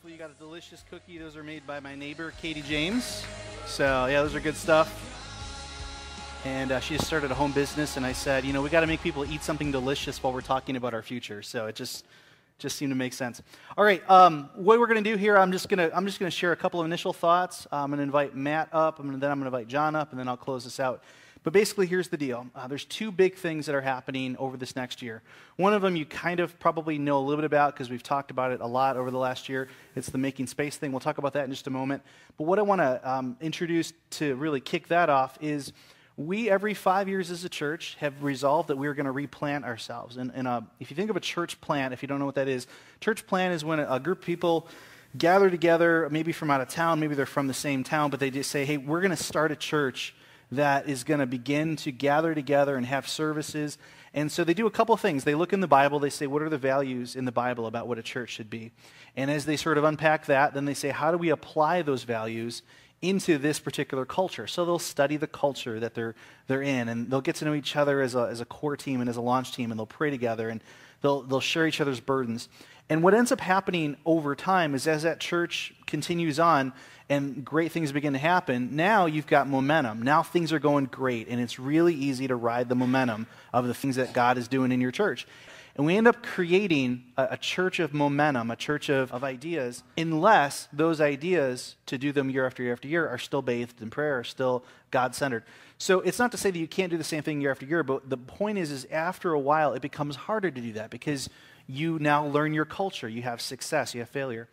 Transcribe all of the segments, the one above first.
Hopefully you got a delicious cookie. Those are made by my neighbor, Katie James. So, yeah, those are good stuff. And she just started a home business, and I said, you know, we got to make people eat something delicious while we're talking about our future. So it just seemed to make sense. All right, what we're going to do here, I'm just going to share a couple of initial thoughts. I'm going to invite Matt up, then I'm going to invite John up, and then I'll close this out. But basically, here's the deal. There's two big things that are happening over this next year. One of them you kind of probably know a little bit about because we've talked about it a lot over the last year. It's the Making Space thing. We'll talk about that in just a moment. But what I want to introduce to really kick that off is we, every 5 years as a church, have resolved that we're going to replant ourselves. And if you think of a church plant, if you don't know what that is, church plant is when a group of people gather together, maybe from out of town, maybe they're from the same town, but they just say, hey, we're going to start a church that is going to begin to gather together and have services. And so they do a couple things. They look in the Bible, they say, what are the values in the Bible about what a church should be? And as they sort of unpack that, then they say, how do we apply those values into this particular culture? So they'll study the culture that they're in, and they'll get to know each other as a core team and as a launch team, and they'll pray together, and they'll share each other's burdens. And what ends up happening over time is as that church continues on and great things begin to happen, now you've got momentum. Now things are going great, and it's really easy to ride the momentum of the things that God is doing in your church. And we end up creating a church of momentum, a church of ideas, unless those ideas, to do them year after year after year, are still bathed in prayer, are still God-centered. So it's not to say that you can't do the same thing year after year, but the point is after a while, it becomes harder to do that because you now learn your culture. You have success, you have failure.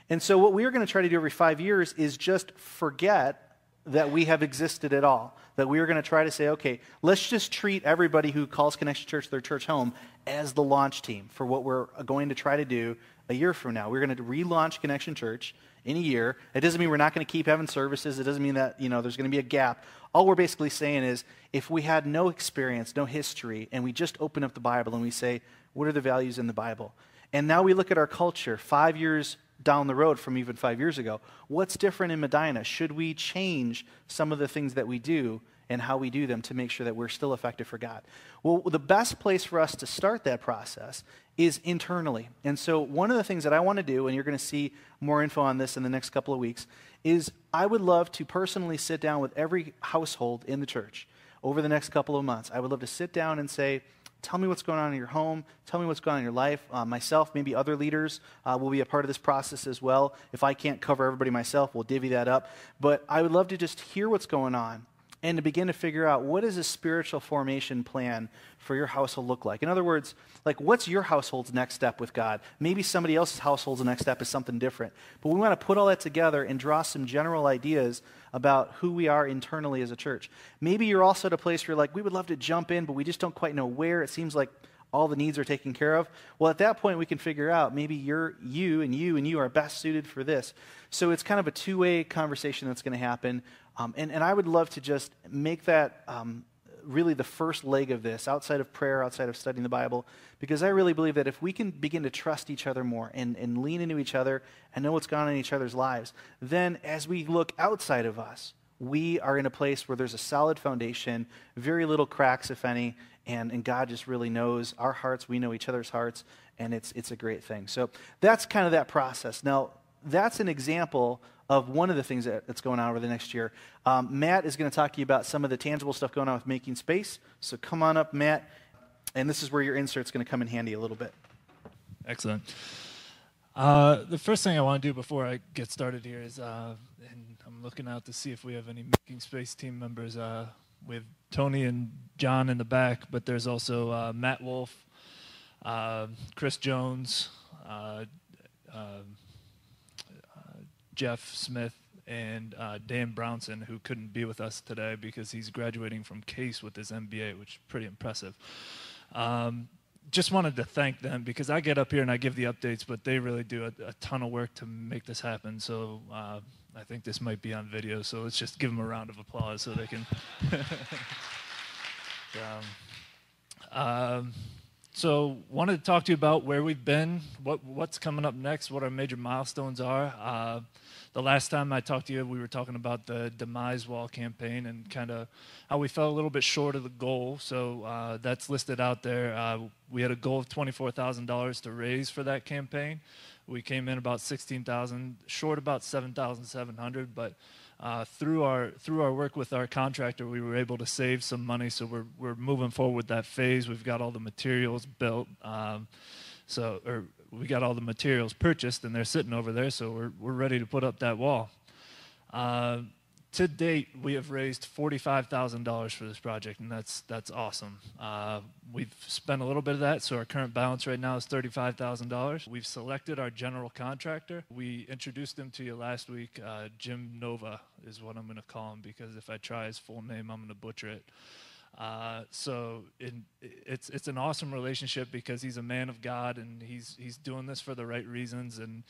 And so what we are going to try to do every 5 years is just forget that we have existed at all. That we are going to try to say, okay, let's just treat everybody who calls Connection Church their church home as the launch team for what we're going to try to do a year from now. We're going to relaunch Connection Church in a year. It doesn't mean we're not going to keep having services. It doesn't mean that, there's going to be a gap. All we're basically saying is if we had no experience, no history, and we just open up the Bible and we say, what are the values in the Bible? And now we look at our culture 5 years down the road from even 5 years ago. What's different in Medina? Should we change some of the things that we do and how we do them to make sure that we're still effective for God? Well, the best place for us to start that process is internally. And so one of the things that I want to do, and you're going to see more info on this in the next couple of weeks, is I would love to personally sit down with every household in the church over the next couple of months. I would love to sit down and say, tell me what's going on in your home. Tell me what's going on in your life. Myself, maybe other leaders will be a part of this process as well. If I can't cover everybody myself, we'll divvy that up. But I would love to just hear what's going on and to begin to figure out what does a spiritual formation plan for your household look like. In other words, like what's your household's next step with God? Maybe somebody else's household's next step is something different. But we want to put all that together and draw some general ideas about who we are internally as a church. Maybe you're also at a place where you're like, we would love to jump in, but we just don't quite know where. It seems like all the needs are taken care of. Well, at that point, we can figure out maybe you and you are best suited for this. So it's kind of a two-way conversation that's going to happen. And I would love to just make that really the first leg of this, outside of prayer, outside of studying the Bible, because I really believe that if we can begin to trust each other more and lean into each other and know what's going on in each other's lives, then as we look outside of us, we are in a place where there's a solid foundation, very little cracks, if any, and God just really knows our hearts, we know each other's hearts, and it's a great thing. So that's kind of that process. Now, that's an example of one of the things that's going on over the next year. Matt is going to talk to you about some of the tangible stuff going on with Making Space. So come on up, Matt. And this is where your insert's going to come in handy a little bit. Excellent. The first thing I want to do before I get started here is, and I'm looking out to see if we have any Making Space team members. We have Tony and John in the back, but there's also Matt Wolf, Chris Jones, Jeff Smith, and Dan Brownson, who couldn't be with us today because he's graduating from Case with his MBA, which is pretty impressive. Just wanted to thank them because I get up here and I give the updates, but they really do a ton of work to make this happen. So I think this might be on video, so let's just give them a round of applause so they can. So wanted to talk to you about where we've been, what's coming up next, what our major milestones are. The last time I talked to you, we were talking about the Demise Wall campaign and kind of how we fell a little bit short of the goal. So that's listed out there. We had a goal of $24,000 to raise for that campaign. We came in about $16,000, short about $7,700, but through our work with our contractor, we were able to save some money. So we're moving forward with that phase. We've got all the materials built, we got all the materials purchased, and they're sitting over there. So we're ready to put up that wall. To date, we have raised $45,000 for this project, and that's awesome. We've spent a little bit of that, so our current balance right now is $35,000. We've selected our general contractor. We introduced him to you last week. Jim Nova is what I'm going to call him, because if I try his full name, I'm going to butcher it. It's an awesome relationship because he's a man of God, and he's doing this for the right reasons, and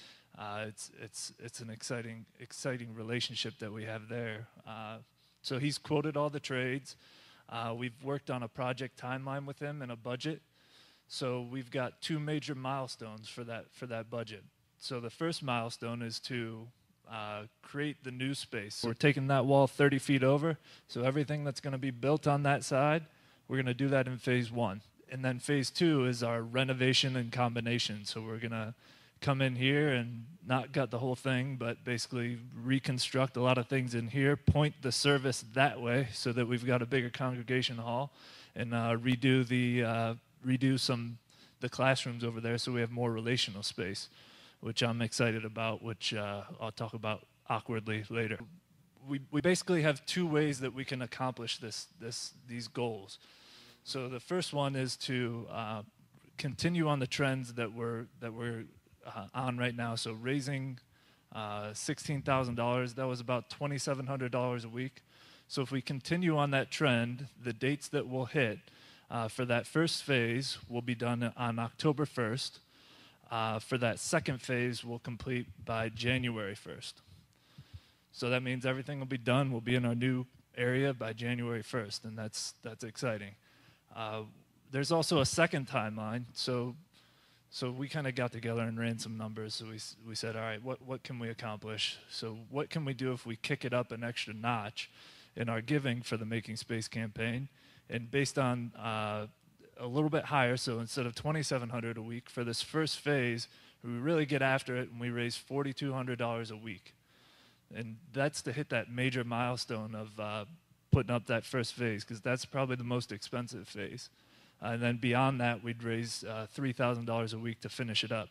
it's an exciting relationship that we have there. So he's quoted all the trades. We've worked on a project timeline with him and a budget. So we've got two major milestones for that budget. So the first milestone is to create the new space. We're taking that wall 30 feet over, so everything that's going to be built on that side, we're going to do that in phase 1. And then phase 2 is our renovation and combination. So we're going to come in here and not gut the whole thing, but basically reconstruct a lot of things in here, point the service that way so that we've got a bigger congregation hall, and redo the classrooms over there so we have more relational space, which I'm excited about, which I'll talk about awkwardly later. We basically have two ways that we can accomplish these goals. So the first one is to continue on the trends that we're on right now. So raising $16,000, that was about $2,700 a week. So if we continue on that trend, the dates that we'll hit for that first phase will be done on October 1st. For that second phase, we'll complete by January 1st. So that means everything will be done. We'll be in our new area by January 1st, and that's exciting. There's also a second timeline. So we kind of got together and ran some numbers. So we said, all right, what can we accomplish? So what can we do if we kick it up an extra notch in our giving for the Making Space campaign? And based on a little bit higher, so instead of $2,700 a week for this first phase, we really get after it, and we raise $4,200 a week. And that's to hit that major milestone of putting up that first phase, because that's probably the most expensive phase. And then beyond that, we'd raise $3,000 a week to finish it up.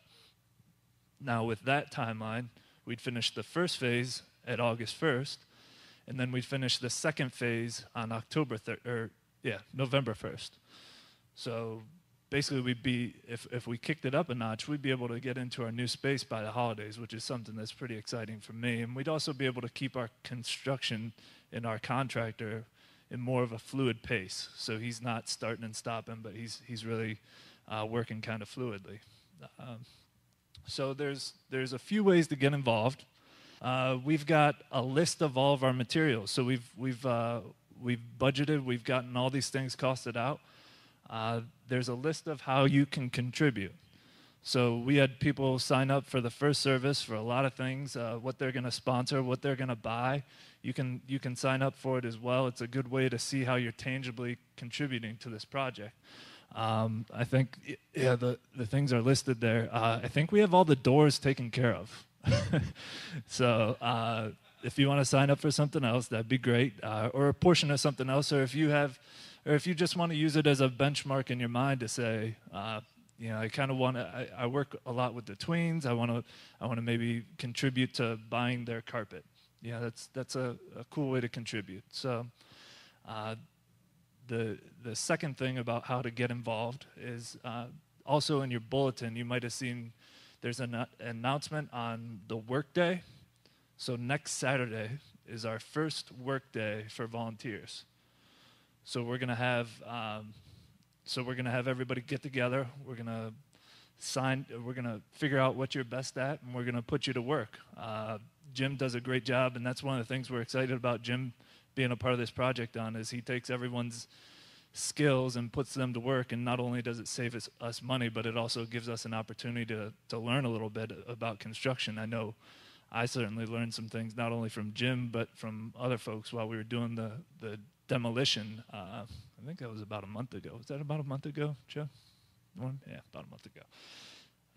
Now, with that timeline, we'd finish the first phase at August 1st, and then we'd finish the second phase on November 1st. So basically, we'd be, if we kicked it up a notch, we'd be able to get into our new space by the holidays, which is something that's pretty exciting for me. And we'd also be able to keep our construction and our contractor in more of a fluid pace. So he's not starting and stopping, but he's really working kind of fluidly. So there's a few ways to get involved. We've got a list of all of our materials. So we've budgeted. We've gotten all these things costed out. There's a list of how you can contribute. So we had people sign up for the first service for a lot of things, what they're going to sponsor, what they're going to buy. You can sign up for it as well. It's a good way to see how you're tangibly contributing to this project. I think, the things are listed there. I think we have all the doors taken care of. So if you want to sign up for something else, that'd be great, or a portion of something else, or if you just want to use it as a benchmark in your mind to say, I kind of want to. I work a lot with the tweens. I want to maybe contribute to buying their carpet. Yeah, that's a cool way to contribute. So, the second thing about how to get involved is also in your bulletin. You might have seen there's an announcement on the work day. So next Saturday is our first work day for volunteers. So we're gonna have everybody get together. We're gonna figure out what you're best at, and we're gonna put you to work. Jim does a great job, and that's one of the things we're excited about Jim being a part of this project on, is he takes everyone's skills and puts them to work. And not only does it save us money, but it also gives us an opportunity to learn a little bit about construction. I know I certainly learned some things, not only from Jim, but from other folks while we were doing the demolition. I think that was about a month ago. Was that about a month ago, Joe? Yeah, about a month ago.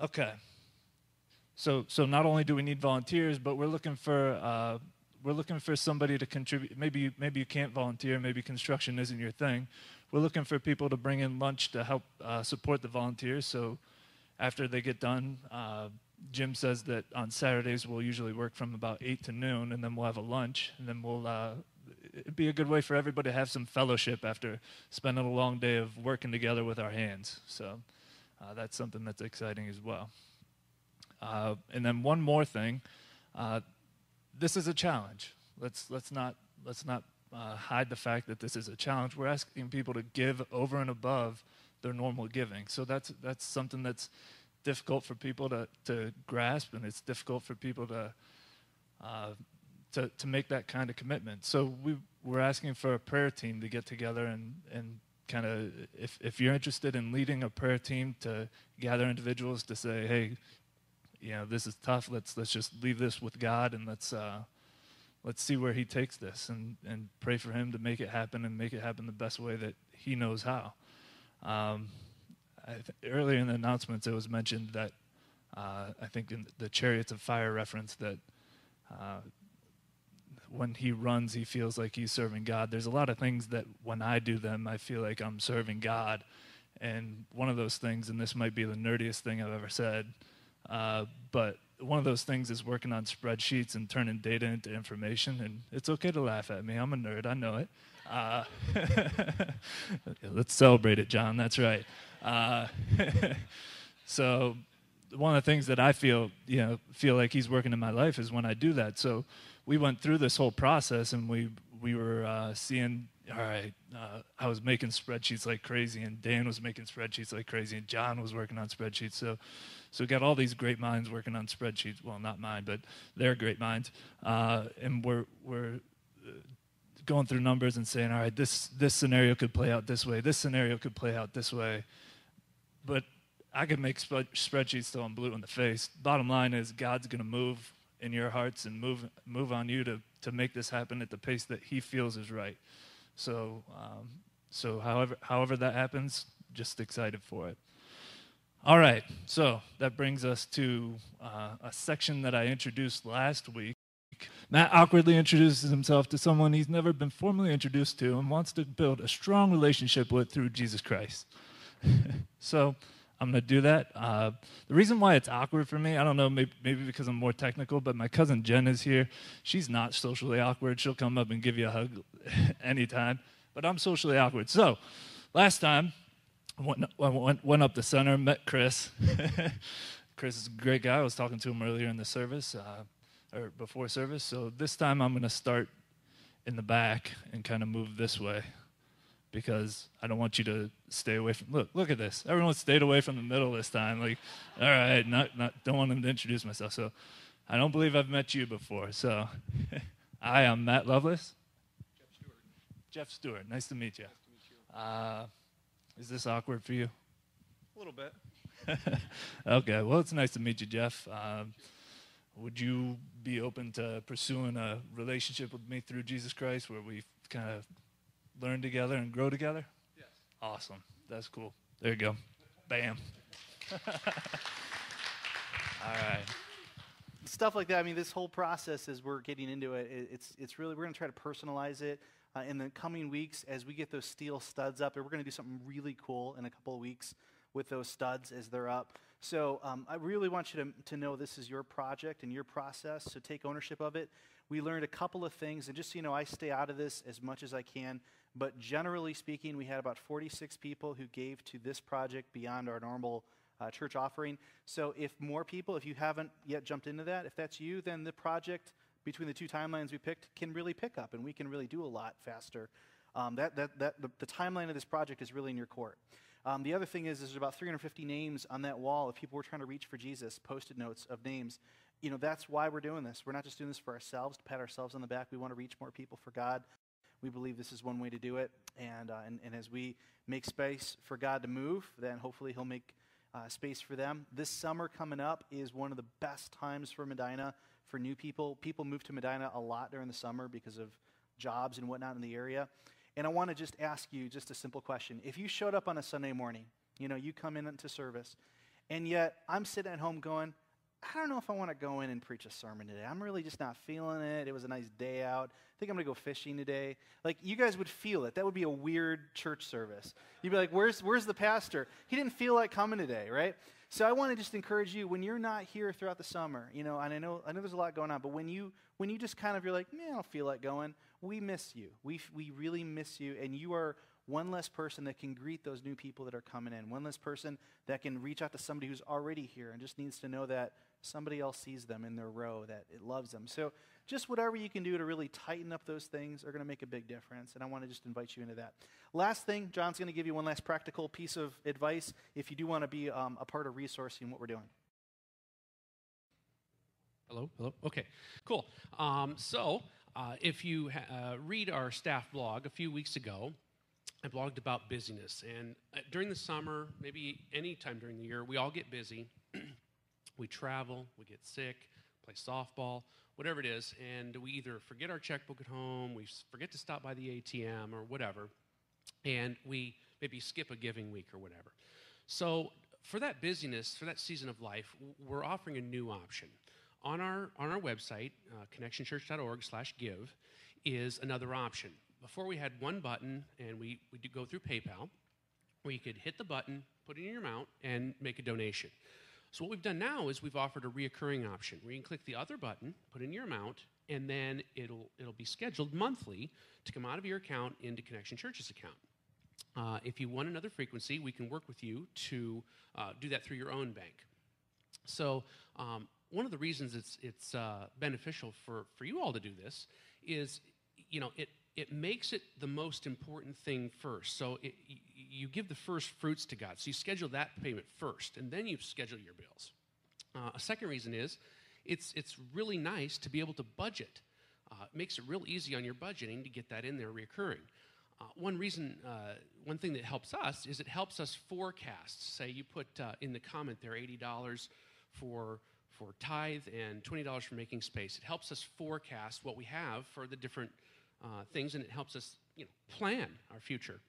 Okay. So not only do we need volunteers, but we're looking for somebody to contribute. Maybe you can't volunteer. Maybe construction isn't your thing. We're looking for people to bring in lunch to help support the volunteers. So after they get done, Jim says that on Saturdays we'll usually work from about 8 to noon, and then we'll have a lunch, and then it'd be a good way for everybody to have some fellowship after spending a long day of working together with our hands. So that's something that's exciting as well. And then one more thing, this is a challenge. Let's not hide the fact that this is a challenge. We're asking people to give over and above their normal giving. So that's something that's difficult for people to grasp, and it's difficult for people to make that kind of commitment. So we're asking for a prayer team to get together and kind of, if you're interested in leading a prayer team, to gather individuals to say, hey, this is tough. Let's just leave this with God, and let's see where He takes this, and pray for Him to make it happen, and make it happen the best way that He knows how. Earlier in the announcements, it was mentioned that I think in the Chariots of Fire reference that when he runs, he feels like he's serving God. There's a lot of things that when I do them, I feel like I'm serving God, and one of those things, and this might be the nerdiest thing I've ever said, but one of those things is working on spreadsheets and turning data into information. And it's okay to laugh at me. I'm a nerd. I know it. Let's celebrate it, John. That's right. So one of the things that I feel like He's working in my life is when I do that. So we went through this whole process, and we were seeing, all right, I was making spreadsheets like crazy, and Dan was making spreadsheets like crazy, and John was working on spreadsheets. So we got all these great minds working on spreadsheets. Well, not mine, but they're great minds. And we're going through numbers and saying, all right, this scenario could play out this way. This scenario could play out this way. But I could make spreadsheets till I'm blue in the face. Bottom line is God's going to move in your hearts and move on you to make this happen at the pace that He feels is right. So however that happens, just excited for it. All right, so that brings us to a section that I introduced last week. Matt awkwardly introduces himself to someone he's never been formally introduced to and wants to build a strong relationship with through Jesus Christ. So I'm going to do that. The reason why it's awkward for me, I don't know, maybe because I'm more technical, but my cousin Jen is here. She's not socially awkward. She'll come up and give you a hug anytime, but I'm socially awkward. So last time, I went up the center, met Chris. Chris is a great guy. I was talking to him earlier in the service, or before service. So this time I'm going to start in the back and kind of move this way, because I don't want you to stay away from, look at this. Everyone stayed away from the middle this time. Like, all right, don't want him to introduce myself. So I don't believe I've met you before. So hi, I'm Matt Lovelace. Jeff Stewart. Nice to meet you. Is this awkward for you? A little bit. Okay, well, it's nice to meet you, Jeff. Would you be open to pursuing a relationship with me through Jesus Christ where we kind of learn together and grow together? Yes. Awesome. That's cool. There you go. Bam. All right. Stuff like that. I mean, this whole process, as we're getting into it, it's really, we're going to try to personalize it. In the coming weeks, as we get those steel studs up, and we're going to do something really cool in a couple of weeks with those studs as they're up. So I really want you to know this is your project and your process, so take ownership of it. We learned a couple of things, and just so you know, I stay out of this as much as I can, but generally speaking, we had about 46 people who gave to this project beyond our normal church offering. So if more people, if you haven't yet jumped into that, if that's you, then the project between the two timelines we picked can really pick up, and we can really do a lot faster. The timeline of this project is really in your court. The other thing is there's about 350 names on that wall. If people were trying to reach for Jesus, Post-it notes of names. That's why we're doing this. We're not just doing this for ourselves, to pat ourselves on the back. We want to reach more people for God. we believe this is one way to do it. And as we make space for God to move, then hopefully he'll make space for them. This summer coming up is one of the best times for Medina for new people. People move to Medina a lot during the summer because of jobs and whatnot in the area. And I want to just ask you just a simple question. If you showed up on a Sunday morning, you come in into service, and yet I'm sitting at home going, I don't know if I want to go in and preach a sermon today. I'm really just not feeling it. It was a nice day out. I think I'm going to go fishing today. Like, you guys would feel it. That would be a weird church service. You'd be like, where's the pastor? He didn't feel like coming today, right? So I want to just encourage you, when you're not here throughout the summer, and I know there's a lot going on, but when you just kind of, you're like, man, I don't feel like going, we miss you. We really miss you, and you are one less person that can greet those new people that are coming in, one less person that can reach out to somebody who's already here and just needs to know that somebody else sees them in their row, that it loves them. So just whatever you can do to really tighten up those things are going to make a big difference, and I want to just invite you into that. Last thing, John's going to give you one last practical piece of advice if you do want to be a part of resourcing what we're doing. Hello? Okay, cool. If you read our staff blog a few weeks ago, I blogged about busyness. And during the summer, maybe any time during the year, we all get busy. We travel, we get sick, play softball, whatever it is, and we either forget our checkbook at home, we forget to stop by the ATM or whatever, and we maybe skip a giving week or whatever. So for that busyness, for that season of life, we're offering a new option. On our website, connectionchurch.org/give, is another option. Before we had one button, and we do go through PayPal, where you could hit the button, put it in your amount, and make a donation. So what we've done now is we've offered a reoccurring option, where you can click the other button, put in your amount, and then it'll be scheduled monthly to come out of your account into Connection Church's account. If you want another frequency, we can work with you to do that through your own bank. So one of the reasons it's beneficial for you all to do this is, it makes it the most important thing first. So you give the first fruits to God. So you schedule that payment first, and then you schedule your bills. A second reason is it's really nice to be able to budget. It makes it real easy on your budgeting to get that in there reoccurring. One thing that helps us is it helps us forecast. Say you put in the comment there $80 for tithe and $20 for making space. It helps us forecast what we have for the different things, and it helps us, plan our future.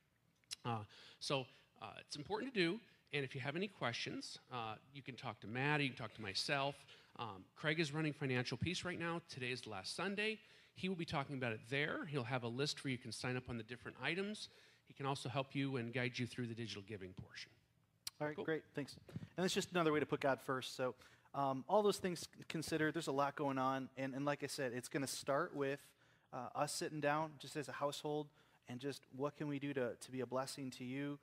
So it's important to do. And if you have any questions, you can talk to Matt, you can talk to myself. Craig is running Financial Peace right now. Today is the last Sunday. He will be talking about it there. He'll have a list where you can sign up on the different items. He can also help you and guide you through the digital giving portion. All right, Cool. Great, thanks. And it's just another way to put God first. So all those things considered, there's a lot going on. And like I said, it's going to start with us sitting down just as a household and just what can we do to be a blessing to you?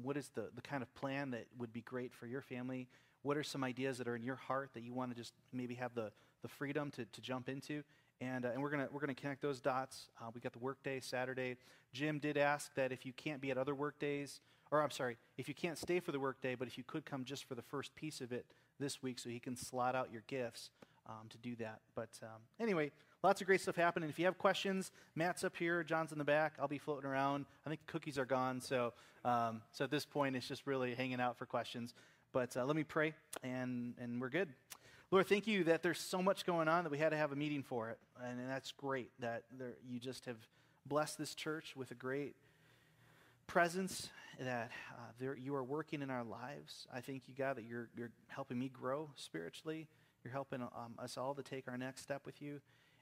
What is the kind of plan that would be great for your family? What are some ideas that are in your heart that you want to just maybe have the freedom to jump into? And we're gonna connect those dots. We got the workday Saturday. Jim did ask that if you can't be at other work days, or I'm sorry, if you can't stay for the workday, but if you could come just for the first piece of it this week, so he can slot out your gifts to do that. But anyway, lots of great stuff happening. If you have questions, Matt's up here, John's in the back. I'll be floating around. I think the cookies are gone, so at this point, it's just really hanging out for questions. But let me pray, and we're good. Lord, thank you that there's so much going on that we had to have a meeting for it. And that's great that you just have blessed this church with a great presence, that you are working in our lives. I thank you, God, that you're helping me grow spiritually. You're helping us all to take our next step with you.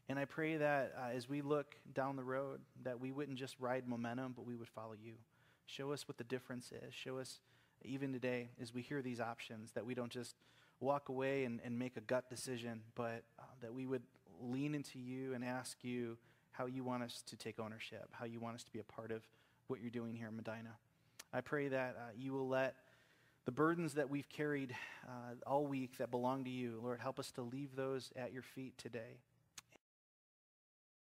And I pray that as we look down the road, that we wouldn't just ride momentum, but we would follow you. Show us what the difference is. Show us, even today, as we hear these options, that we don't just walk away and make a gut decision, but that we would lean into you and ask you how you want us to take ownership, how you want us to be a part of what you're doing here in Medina. I pray that you will let the burdens that we've carried all week that belong to you, Lord, help us to leave those at your feet today.